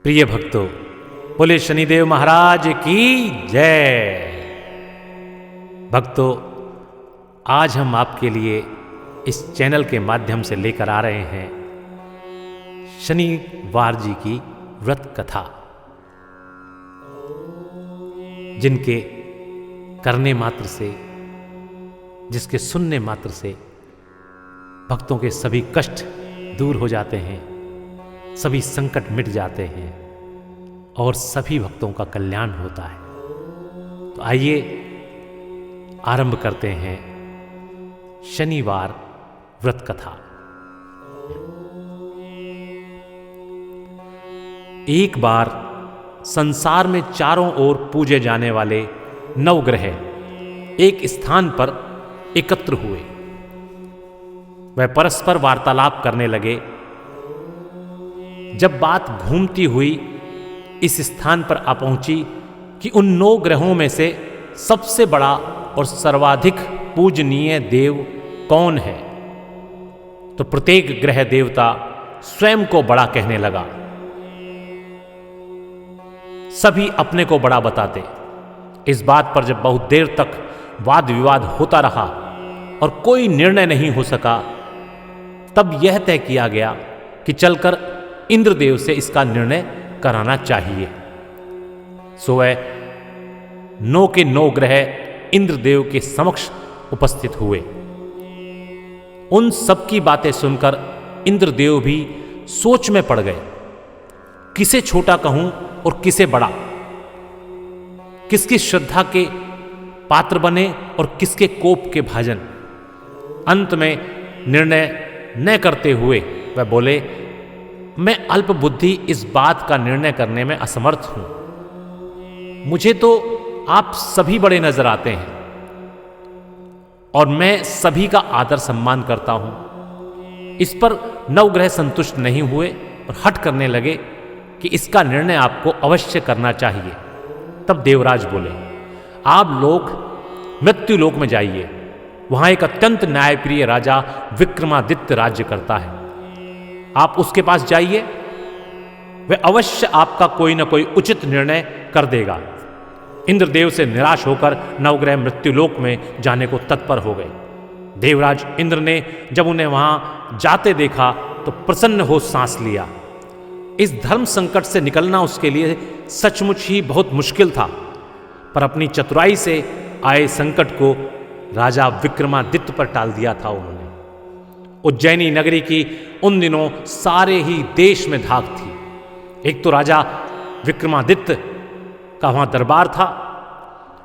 प्रिय भक्तों, बोले शनिदेव महाराज की जय। भक्तों, आज हम आपके लिए इस चैनल के माध्यम से लेकर आ रहे हैं शनिवार जी की व्रत कथा, जिनके करने मात्र से, जिसके सुनने मात्र से भक्तों के सभी कष्ट दूर हो जाते हैं, सभी संकट मिट जाते हैं और सभी भक्तों का कल्याण होता है। तो आइए आरंभ करते हैं शनिवार व्रत कथा। एक बार संसार में चारों ओर पूजे जाने वाले 9 ग्रह एक स्थान पर एकत्र हुए। वह परस्पर वार्तालाप करने लगे। जब बात घूमती हुई इस स्थान पर आ पहुंची कि उन 9 ग्रहों में से सबसे बड़ा और सर्वाधिक पूजनीय देव कौन है, तो प्रत्येक ग्रह देवता स्वयं को बड़ा कहने लगा। सभी अपने को बड़ा बताते। इस बात पर जब बहुत देर तक वाद विवाद होता रहा और कोई निर्णय नहीं हो सका, तब यह तय किया गया कि चलकर इंद्रदेव से इसका निर्णय कराना चाहिए। सो वह 9 के 9 ग्रह इंद्रदेव के समक्ष उपस्थित हुए। उन सबकी बातें सुनकर इंद्रदेव भी सोच में पड़ गए, किसे छोटा कहूं और किसे बड़ा, किसकी श्रद्धा के पात्र बने और किसके कोप के भाजन। अंत में निर्णय न करते हुए वह बोले, मैं अल्प बुद्धि इस बात का निर्णय करने में असमर्थ हूं। मुझे तो आप सभी बड़े नजर आते हैं और मैं सभी का आदर सम्मान करता हूं। इस पर 9 ग्रह संतुष्ट नहीं हुए और हठ करने लगे कि इसका निर्णय आपको अवश्य करना चाहिए। तब देवराज बोले, आप लोग मृत्युलोक में जाइए। वहां एक अत्यंत न्यायप्रिय राजा विक्रमादित्य राज्य करता है। आप उसके पास जाइए, वह अवश्य आपका कोई ना कोई उचित निर्णय कर देगा। इंद्रदेव से निराश होकर 9 ग्रह मृत्युलोक में जाने को तत्पर हो गए। देवराज इंद्र ने जब उन्हें वहां जाते देखा तो प्रसन्न हो सांस लिया। इस धर्म संकट से निकलना उसके लिए सचमुच ही बहुत मुश्किल था, पर अपनी चतुराई से आए संकट को राजा विक्रमादित्य पर टाल दिया था उन्होंने। उज्जैनी नगरी की उन दिनों सारे ही देश में धाक थी। एक तो राजा विक्रमादित्य का वहां दरबार था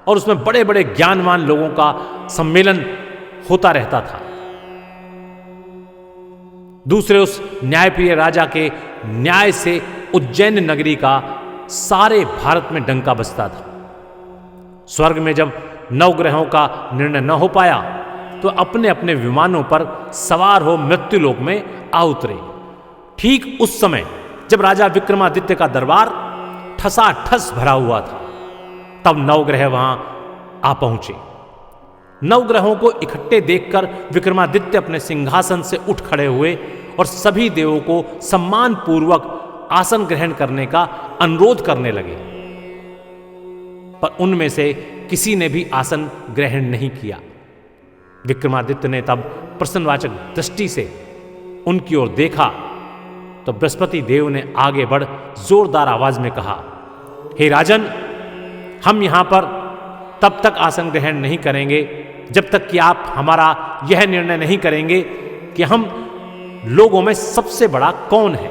और उसमें बड़े बड़े ज्ञानवान लोगों का सम्मेलन होता रहता था। दूसरे, उस न्यायप्रिय राजा के न्याय से उज्जैन नगरी का सारे भारत में डंका बजता था। स्वर्ग में जब 9 ग्रहों का निर्णय न हो पाया तो अपने अपने विमानों पर सवार हो मृत्युलोक में आ उतरे। ठीक उस समय जब राजा विक्रमादित्य का दरबार ठसाठस भरा हुआ था, तब 9 ग्रह वहां आ पहुंचे। 9 ग्रहों को इकट्ठे देखकर विक्रमादित्य अपने सिंहासन से उठ खड़े हुए और सभी देवों को सम्मान पूर्वक आसन ग्रहण करने का अनुरोध करने लगे, पर उनमें से किसी ने भी आसन ग्रहण नहीं किया। विक्रमादित्य ने तब प्रश्नवाचक दृष्टि से उनकी ओर देखा तो बृहस्पति देव ने आगे बढ़ जोरदार आवाज में कहा, हे राजन, हम यहां पर तब तक आसन ग्रहण नहीं करेंगे जब तक कि आप हमारा यह निर्णय नहीं करेंगे कि हम लोगों में सबसे बड़ा कौन है।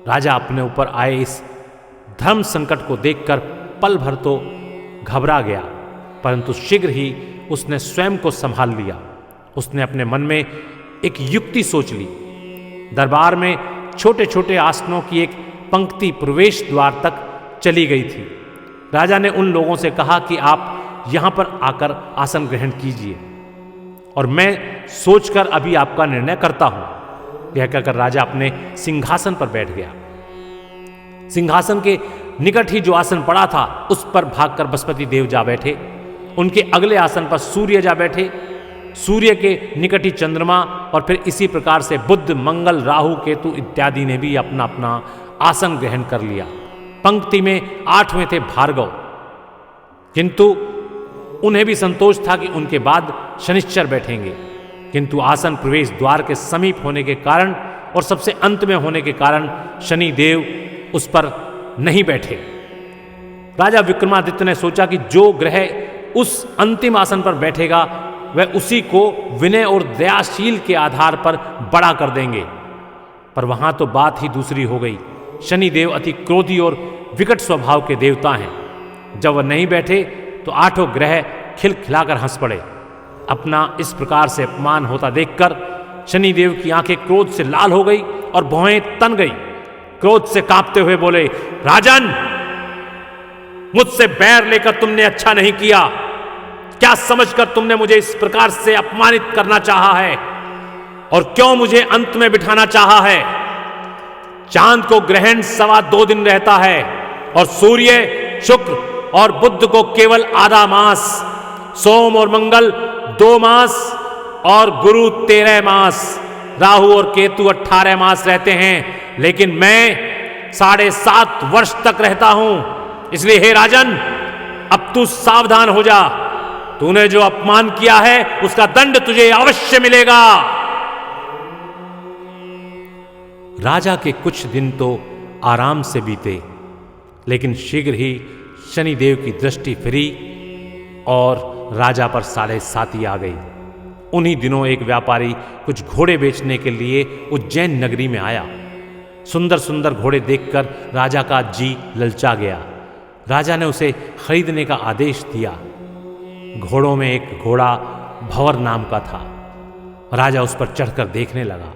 राजा अपने ऊपर आए इस धर्म संकट को देखकर पल भर तो घबरा गया, परंतु शीघ्र ही उसने स्वयं को संभाल लिया। उसने अपने मन में एक युक्ति सोच ली। दरबार में छोटे छोटे आसनों की एक पंक्ति प्रवेश द्वार तक चली गई थी। राजा ने उन लोगों से कहा कि आप यहां पर आकर आसन ग्रहण कीजिए और मैं सोचकर अभी आपका निर्णय करता हूं। यह कहकर राजा अपने सिंहासन पर बैठ गया। सिंहासन के निकट ही जो आसन पड़ा था उस पर भागकर बृहस्पति देव जा बैठे। उनके अगले आसन पर सूर्य जा बैठे। सूर्य के निकट ही चंद्रमा और फिर इसी प्रकार से बुध, मंगल, राहु, केतु इत्यादि ने भी अपना अपना आसन ग्रहण कर लिया। पंक्ति में 8वें थे भार्गव, किंतु उन्हें भी संतोष था कि उनके बाद शनिश्चर बैठेंगे, किंतु आसन प्रवेश द्वार के समीप होने के कारण और सबसे अंत में होने के कारण शनिदेव उस पर नहीं बैठे। राजा विक्रमादित्य ने सोचा कि जो ग्रह उस अंतिम आसन पर बैठेगा वह उसी को विनय और दयाशील के आधार पर बड़ा कर देंगे, पर वहां तो बात ही दूसरी हो गई। शनिदेव अति क्रोधी और विकट स्वभाव के देवता हैं। जब वह नहीं बैठे तो 8 ग्रह खिलखिलाकर हंस पड़े। अपना इस प्रकार से अपमान होता देखकर शनिदेव की आंखें क्रोध से लाल हो गई और भौहें तन गई। क्रोध से कांपते हुए बोले, राजन, मुझसे बैर लेकर तुमने अच्छा नहीं किया। क्या समझकर तुमने मुझे इस प्रकार से अपमानित करना चाहा है और क्यों मुझे अंत में बिठाना चाहा है? चांद को ग्रहण 2.25 दिन रहता है और सूर्य, शुक्र और बुध को केवल आधा मास, सोम और मंगल 2 मास और गुरु 13 मास, राहु और केतु 18 मास रहते हैं, लेकिन मैं 7.5 वर्ष तक रहता हूं। इसलिए हे राजन, अब तू सावधान हो जा। तूने जो अपमान किया है उसका दंड तुझे अवश्य मिलेगा। राजा के कुछ दिन तो आराम से बीते, लेकिन शीघ्र ही शनिदेव की दृष्टि फिरी और राजा पर 7.5 आ गई। उन्हीं दिनों एक व्यापारी कुछ घोड़े बेचने के लिए उज्जैन नगरी में आया। सुंदर सुंदर घोड़े देखकर राजा का जी ललचा गया। राजा ने उसे खरीदने का आदेश दिया। घोड़ों में एक घोड़ा भंवर नाम का था। राजा उस पर चढ़कर देखने लगा।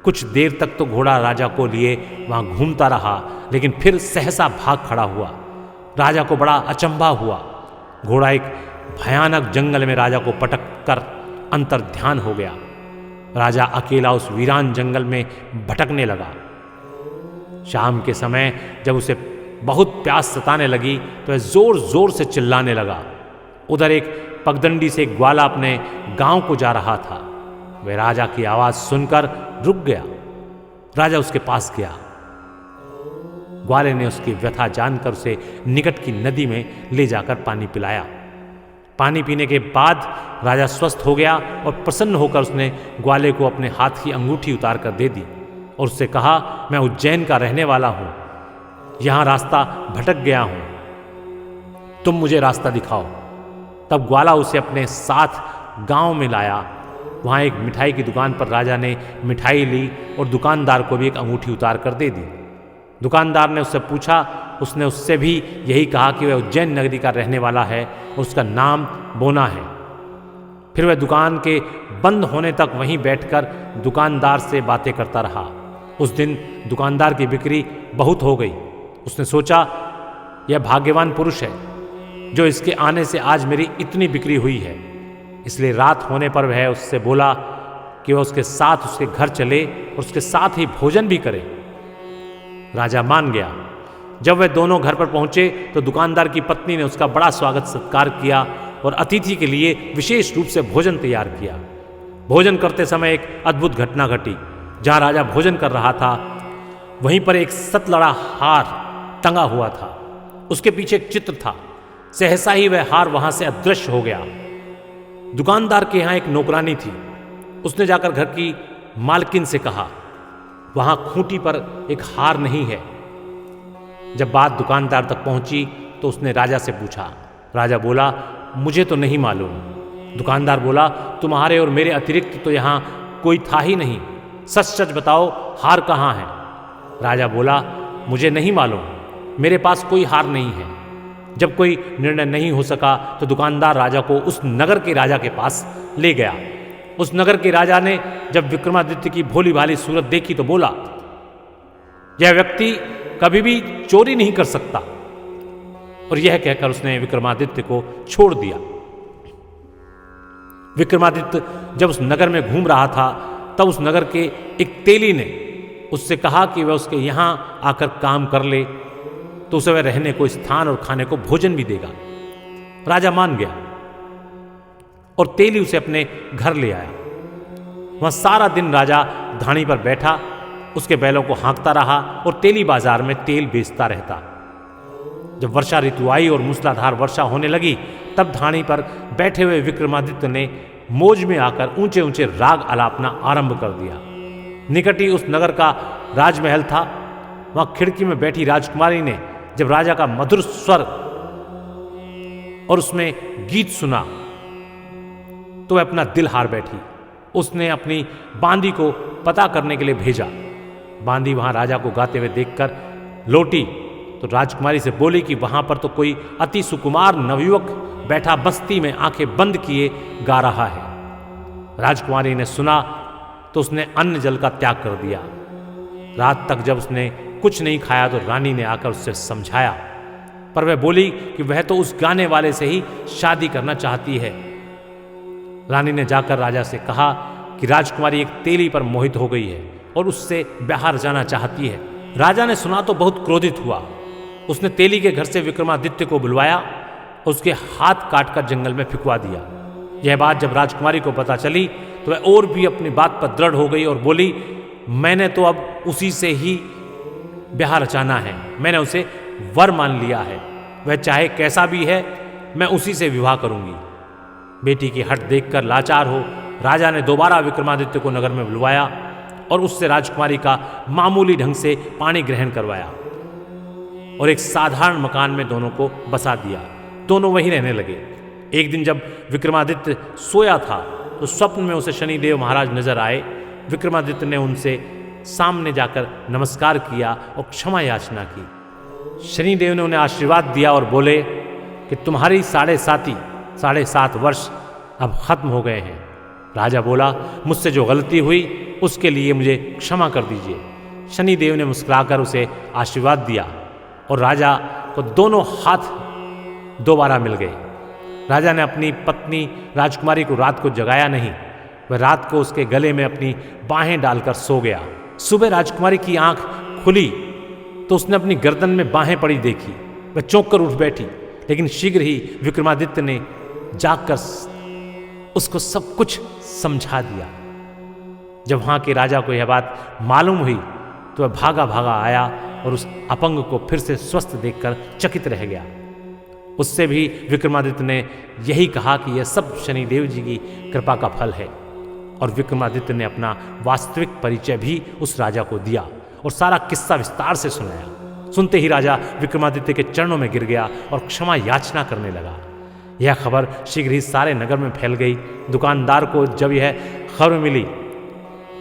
कुछ देर तक तो घोड़ा राजा को लिए वहां घूमता रहा, लेकिन फिर सहसा भाग खड़ा हुआ। राजा को बड़ा अचंभा हुआ। घोड़ा एक भयानक जंगल में राजा को पटक कर अंतर्ध्यान हो गया। राजा अकेला उस वीरान जंगल में भटकने लगा। शाम के समय जब उसे बहुत प्यास सताने लगी तो वह जोर जोर से चिल्लाने लगा। उधर एक पगडंडी से एक ग्वाला अपने गांव को जा रहा था। वह राजा की आवाज सुनकर रुक गया। राजा उसके पास गया। ग्वाले ने उसकी व्यथा जानकर उसे निकट की नदी में ले जाकर पानी पिलाया। पानी पीने के बाद राजा स्वस्थ हो गया और प्रसन्न होकर उसने ग्वाले को अपने हाथ की अंगूठी उतार कर दे दी और उससे कहा, मैं उज्जैन का रहने वाला हूं, यहां रास्ता भटक गया हूं, तुम मुझे रास्ता दिखाओ। तब ग्वाला उसे अपने साथ गांव में लाया। वहां एक मिठाई की दुकान पर राजा ने मिठाई ली और दुकानदार को भी एक अंगूठी उतार कर दे दी। दुकानदार ने उससे पूछा, उसने उससे भी यही कहा कि वह उज्जैन नगरी का रहने वाला है और उसका नाम बोना है। फिर वह दुकान के बंद होने तक वहीं बैठकर दुकानदार से बातें करता रहा। उस दिन दुकानदार की बिक्री बहुत हो गई। उसने सोचा, यह भाग्यवान पुरुष है जो इसके आने से आज मेरी इतनी बिक्री हुई है। इसलिए रात होने पर वह उससे बोला कि वह उसके साथ उसके घर चले और उसके साथ ही भोजन भी करे। राजा मान गया। जब वे दोनों घर पर पहुंचे तो दुकानदार की पत्नी ने उसका बड़ा स्वागत सत्कार किया और अतिथि के लिए विशेष रूप से भोजन तैयार किया। भोजन करते समय एक अद्भुत घटना घटी। जहां राजा भोजन कर रहा था वहीं पर एक सतलड़ा हार टंगा हुआ था। उसके पीछे एक चित्र था। सहसा ही वह हार वहां से अदृश्य हो गया। दुकानदार के यहां एक नौकरानी थी। उसने जाकर घर की मालकिन से कहा, वहां खूंटी पर एक हार नहीं है। जब बात दुकानदार तक पहुंची तो उसने राजा से पूछा। राजा बोला, मुझे तो नहीं मालूम। दुकानदार बोला, तुम्हारे और मेरे अतिरिक्त तो यहां कोई था ही नहीं, सच सच बताओ हार कहाँ है? राजा बोला, मुझे नहीं मालूम, मेरे पास कोई हार नहीं है। जब कोई निर्णय नहीं हो सका तो दुकानदार राजा को उस नगर के राजा के पास ले गया। उस नगर के राजा ने जब विक्रमादित्य की भोली भाली सूरत देखी तो बोला, यह व्यक्ति कभी भी चोरी नहीं कर सकता। और यह कहकर उसने विक्रमादित्य को छोड़ दिया। विक्रमादित्य जब उस नगर में घूम रहा था तब उस नगर के एक तेली ने उससे कहा कि वह उसके यहां आकर काम कर ले तो उसे वह रहने को स्थान और खाने को भोजन भी देगा। राजा मान गया और तेली उसे अपने घर ले आया। वहां सारा दिन राजा धानी पर बैठा उसके बैलों को हाँकता रहा और तेली बाजार में तेल बेचता रहता। जब वर्षा ऋतु आई और मूसलाधार वर्षा होने लगी, तब ढाणी पर बैठे हुए विक्रमादित्य ने मौज में आकर ऊंचे ऊंचे राग आलापना आरंभ कर दिया। निकट ही उस नगर का राजमहल था। वहां खिड़की में बैठी राजकुमारी ने जब राजा का मधुर स्वर और उसमें गीत सुना तो वह अपना दिल हार बैठी। उसने अपनी बांदी को पता करने के लिए भेजा। बांदी वहां राजा को गाते हुए देखकर लौटी तो राजकुमारी से बोली कि वहां पर तो कोई अति सुकुमार नवयुवक बैठा बस्ती में आंखें बंद किए गा रहा है। राजकुमारी ने सुना तो उसने अन्न जल का त्याग कर दिया। रात तक जब उसने कुछ नहीं खाया तो रानी ने आकर उससे समझाया, पर वह बोली कि वह तो उस गाने वाले से ही शादी करना चाहती है। रानी ने जाकर राजा से कहा कि राजकुमारी एक तेली पर मोहित हो गई है और उससे ब्याह रचाना चाहती है। राजा ने सुना तो बहुत क्रोधित हुआ। उसने तेली के घर से विक्रमादित्य को बुलवाया और उसके हाथ काटकर जंगल में फिकवा दिया। यह बात जब राजकुमारी को पता चली तो वह और भी अपनी बात पर दृढ़ हो गई और बोली, मैंने तो अब उसी से ही ब्याह रचाना है। मैंने उसे वर मान लिया है। वह चाहे कैसा भी है, मैं उसी से विवाह करूंगी। बेटी की हट देखकर लाचार हो राजा ने दोबारा विक्रमादित्य को नगर में बुलवाया और उससे राजकुमारी का मामूली ढंग से पाणी ग्रहण करवाया और एक साधारण मकान में दोनों को बसा दिया। दोनों वहीं रहने लगे। एक दिन जब विक्रमादित्य सोया था तो स्वप्न में उसे शनिदेव महाराज नजर आए। विक्रमादित्य ने उनसे सामने जाकर नमस्कार किया और क्षमा याचना की। शनिदेव ने उन्हें आशीर्वाद दिया और बोले कि तुम्हारी 7.5 वर्ष अब खत्म हो गए हैं। राजा बोला, मुझसे जो गलती हुई उसके लिए मुझे क्षमा कर दीजिए। शनिदेव ने मुस्कुराकर उसे आशीर्वाद दिया और राजा को दोनों हाथ दोबारा मिल गए। राजा ने अपनी पत्नी राजकुमारी को रात को जगाया नहीं। वह रात को उसके गले में अपनी बाहें डालकर सो गया। सुबह राजकुमारी की आंख खुली तो उसने अपनी गर्दन में बाहें पड़ी देखी। वह चौंक कर उठ बैठी, लेकिन शीघ्र ही विक्रमादित्य ने जागकर उसको सब कुछ समझा दिया। जब वहां के राजा को यह बात मालूम हुई तो वह भागा भागा आया और उस अपंग को फिर से स्वस्थ देखकर चकित रह गया। उससे भी विक्रमादित्य ने यही कहा कि यह सब शनिदेव जी की कृपा का फल है। और विक्रमादित्य ने अपना वास्तविक परिचय भी उस राजा को दिया और सारा किस्सा विस्तार से सुनाया। सुनते ही राजा विक्रमादित्य के चरणों में गिर गया और क्षमा याचना करने लगा। यह खबर शीघ्र ही सारे नगर में फैल गई। दुकानदार को जब यह खबर मिली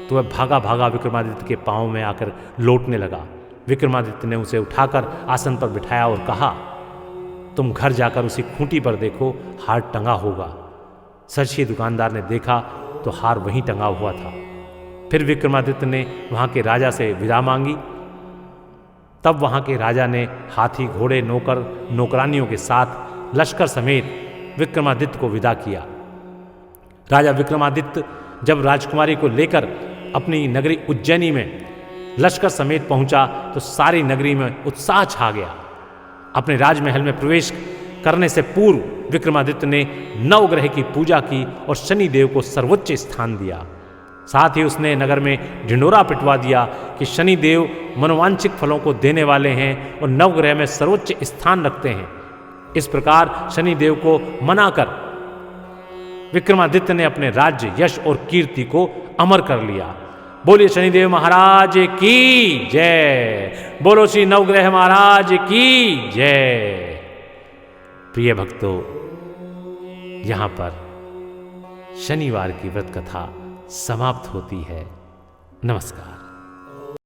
तो वह भागा भागा विक्रमादित्य के पांव में आकर लौटने लगा। विक्रमादित्य ने उसे उठाकर आसन पर बिठाया और कहा, तुम घर जाकर उसी खूंटी पर देखो, हार टंगा होगा। सच ही दुकानदार ने देखा तो हार वहीं टंगा हुआ था। फिर विक्रमादित्य ने वहां के राजा से विदा मांगी। तब वहां के राजा ने हाथी, घोड़े, नौकर, नौकरानियों के साथ लश्कर समेत विक्रमादित्य को विदा किया। राजा विक्रमादित्य जब राजकुमारी को लेकर अपनी नगरी उज्जैनी में लश्कर समेत पहुंचा तो सारी नगरी में उत्साह छा गया। अपने राजमहल में प्रवेश करने से पूर्व विक्रमादित्य ने नवग्रह की पूजा की और शनिदेव को सर्वोच्च स्थान दिया। साथ ही उसने नगर में ढिंडोरा पिटवा दिया कि शनिदेव मनोवांछित फलों को देने वाले हैं और नवग्रह में सर्वोच्च स्थान रखते हैं। इस प्रकार शनिदेव को मनाकर विक्रमादित्य ने अपने राज्य, यश और कीर्ति को अमर कर लिया। बोलिए शनिदेव महाराज की जय। बोलो श्री नवग्रह महाराज की जय। प्रिय भक्तों, यहां पर शनिवार की व्रत कथा समाप्त होती है। नमस्कार।